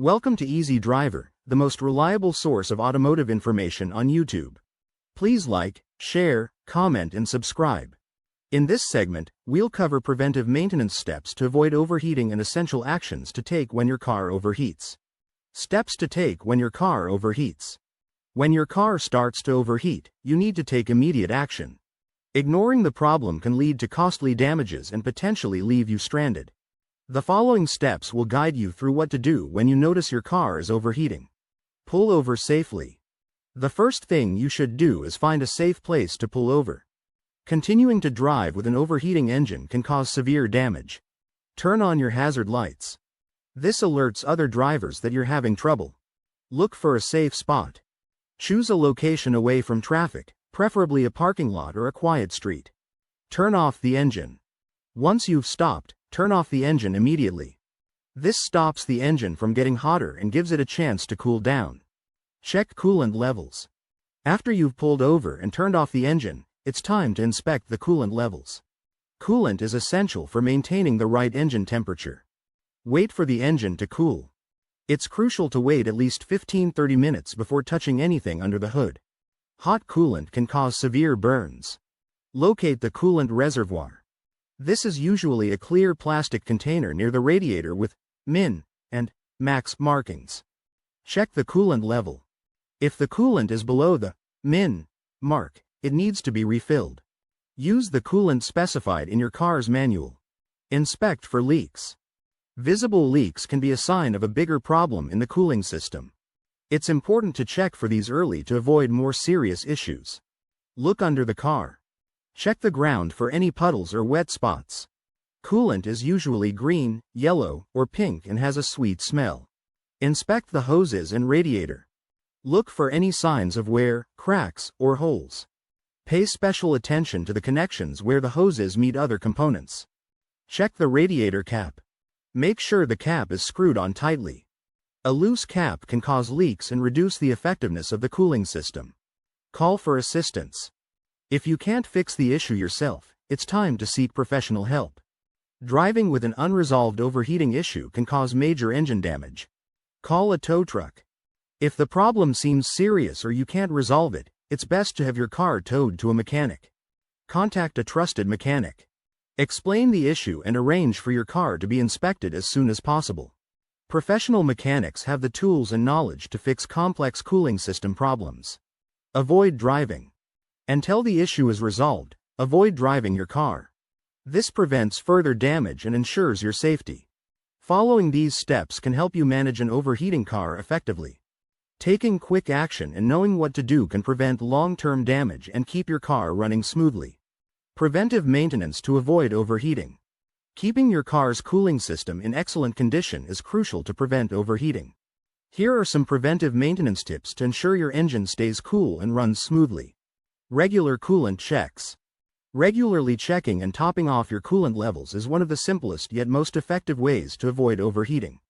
Welcome to Easy Driver, the most reliable source of automotive information on YouTube. Please like, share, comment and subscribe. In this segment, we'll cover preventive maintenance steps to avoid overheating and essential actions to take when your car overheats. Steps to take when your car overheats. When your car starts to overheat, you need to take immediate action. Ignoring the problem can lead to costly damages and potentially leave you stranded. The following steps will guide you through what to do when you notice your car is overheating. Pull over safely. The first thing you should do is find a safe place to pull over. Continuing to drive with an overheating engine can cause severe damage. Turn on your hazard lights. This alerts other drivers that you're having trouble. Look for a safe spot. Choose a location away from traffic, preferably a parking lot or a quiet street. Turn off the engine. Once you've stopped, turn off the engine immediately. This stops the engine from getting hotter and gives it a chance to cool down. Check coolant levels. After you've pulled over and turned off the engine, it's time to inspect the coolant levels. Coolant is essential for maintaining the right engine temperature. Wait for the engine to cool. It's crucial to wait at least 15-30 minutes before touching anything under the hood. Hot coolant can cause severe burns. Locate the coolant reservoir. This is usually a clear plastic container near the radiator with min and max markings. Check the coolant level. If the coolant is below the min mark, it needs to be refilled. Use the coolant specified in your car's manual. Inspect for leaks. Visible leaks can be a sign of a bigger problem in the cooling system. It's important to check for these early to avoid more serious issues. Look under the car. Check the ground for any puddles or wet spots. Coolant is usually green, yellow, or pink and has a sweet smell. Inspect the hoses and radiator. Look for any signs of wear, cracks, or holes. Pay special attention to the connections where the hoses meet other components. Check the radiator cap. Make sure the cap is screwed on tightly. A loose cap can cause leaks and reduce the effectiveness of the cooling system. Call for assistance. If you can't fix the issue yourself, it's time to seek professional help. Driving with an unresolved overheating issue can cause major engine damage. Call a tow truck. If the problem seems serious or you can't resolve it, it's best to have your car towed to a mechanic. Contact a trusted mechanic. Explain the issue and arrange for your car to be inspected as soon as possible. Professional mechanics have the tools and knowledge to fix complex cooling system problems. Avoid driving. Until the issue is resolved, avoid driving your car. This prevents further damage and ensures your safety. Following these steps can help you manage an overheating car effectively. Taking quick action and knowing what to do can prevent long-term damage and keep your car running smoothly. Preventive maintenance to avoid overheating. Keeping your car's cooling system in excellent condition is crucial to prevent overheating. Here are some preventive maintenance tips to ensure your engine stays cool and runs smoothly. Regular coolant checks. Regularly checking and topping off your coolant levels is one of the simplest yet most effective ways to avoid overheating.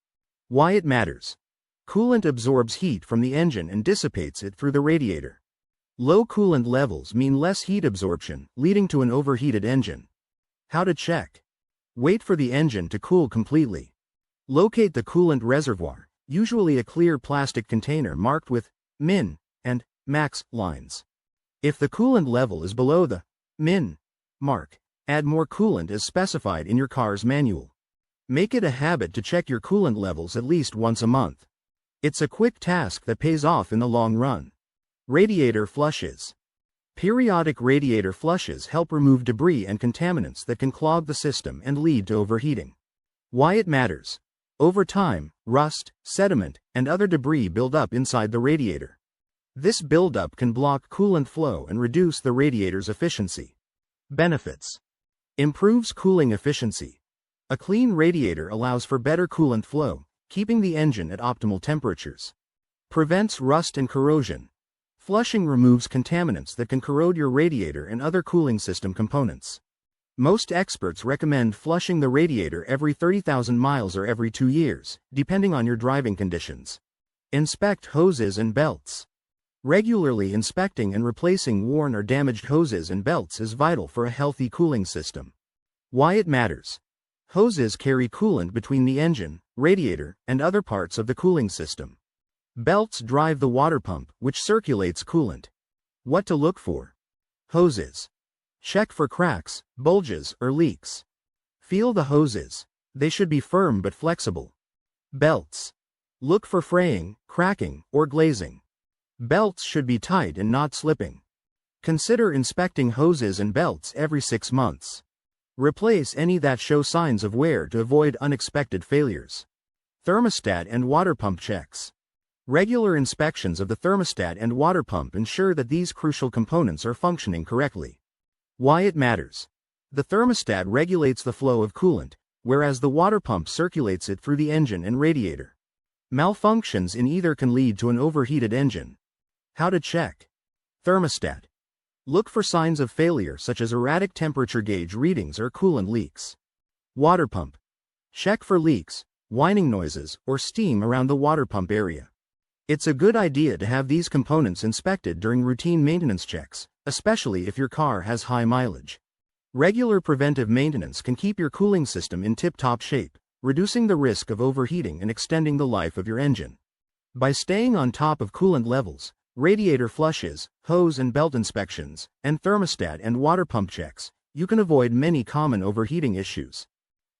Why it matters. Coolant absorbs heat from the engine and dissipates it through the radiator. Low coolant levels mean less heat absorption, leading to an overheated engine. How to check. Wait for the engine to cool completely. Locate the coolant reservoir, usually a clear plastic container marked with min and max lines. If the coolant level is below the min mark, add more coolant as specified in your car's manual. Make it a habit to check your coolant levels at least once a month. It's a quick task that pays off in the long run. Radiator flushes. Periodic radiator flushes help remove debris and contaminants that can clog the system and lead to overheating. Why it matters. Over time, rust, sediment, and other debris build up inside the radiator. This buildup can block coolant flow and reduce the radiator's efficiency. Benefits. Improves cooling efficiency. A clean radiator allows for better coolant flow, keeping the engine at optimal temperatures. Prevents rust and corrosion. Flushing removes contaminants that can corrode your radiator and other cooling system components. Most experts recommend flushing the radiator every 30,000 miles or every 2 years, depending on your driving conditions. Inspect hoses and belts. Regularly inspecting and replacing worn or damaged hoses and belts is vital for a healthy cooling system. Why it matters. Hoses carry coolant between the engine, radiator, and other parts of the cooling system. Belts drive the water pump, which circulates coolant. What to look for? Hoses. Check for cracks, bulges, or leaks. Feel the hoses. They should be firm but flexible. Belts. Look for fraying, cracking, or glazing. Belts should be tight and not slipping. Consider inspecting hoses and belts every 6 months. Replace any that show signs of wear to avoid unexpected failures. Thermostat and water pump checks. Regular inspections of the thermostat and water pump ensure that these crucial components are functioning correctly. Why it matters. The thermostat regulates the flow of coolant, whereas the water pump circulates it through the engine and radiator. Malfunctions in either can lead to an overheated engine. How to check? Thermostat. Look for signs of failure such as erratic temperature gauge readings or coolant leaks. Water pump. Check for leaks, whining noises, or steam around the water pump area. It's a good idea to have these components inspected during routine maintenance checks, especially if your car has high mileage. Regular preventive maintenance can keep your cooling system in tip-top shape, reducing the risk of overheating and extending the life of your engine. By staying on top of coolant levels, radiator flushes, hose and belt inspections, and thermostat and water pump checks, you can avoid many common overheating issues.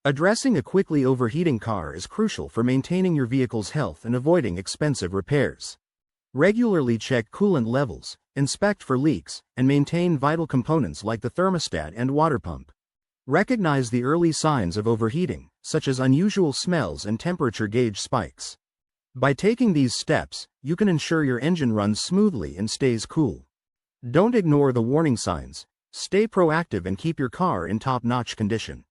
Addressing a quickly overheating car is crucial for maintaining your vehicle's health and avoiding expensive repairs. Regularly check coolant levels, inspect for leaks, and maintain vital components like the thermostat and water pump. Recognize the early signs of overheating, such as unusual smells and temperature gauge spikes. By taking these steps, you can ensure your engine runs smoothly and stays cool. Don't ignore the warning signs. Stay proactive and keep your car in top-notch condition.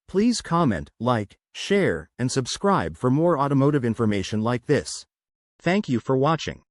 Please comment, like, share, and subscribe for more automotive information like this. Thank you for watching.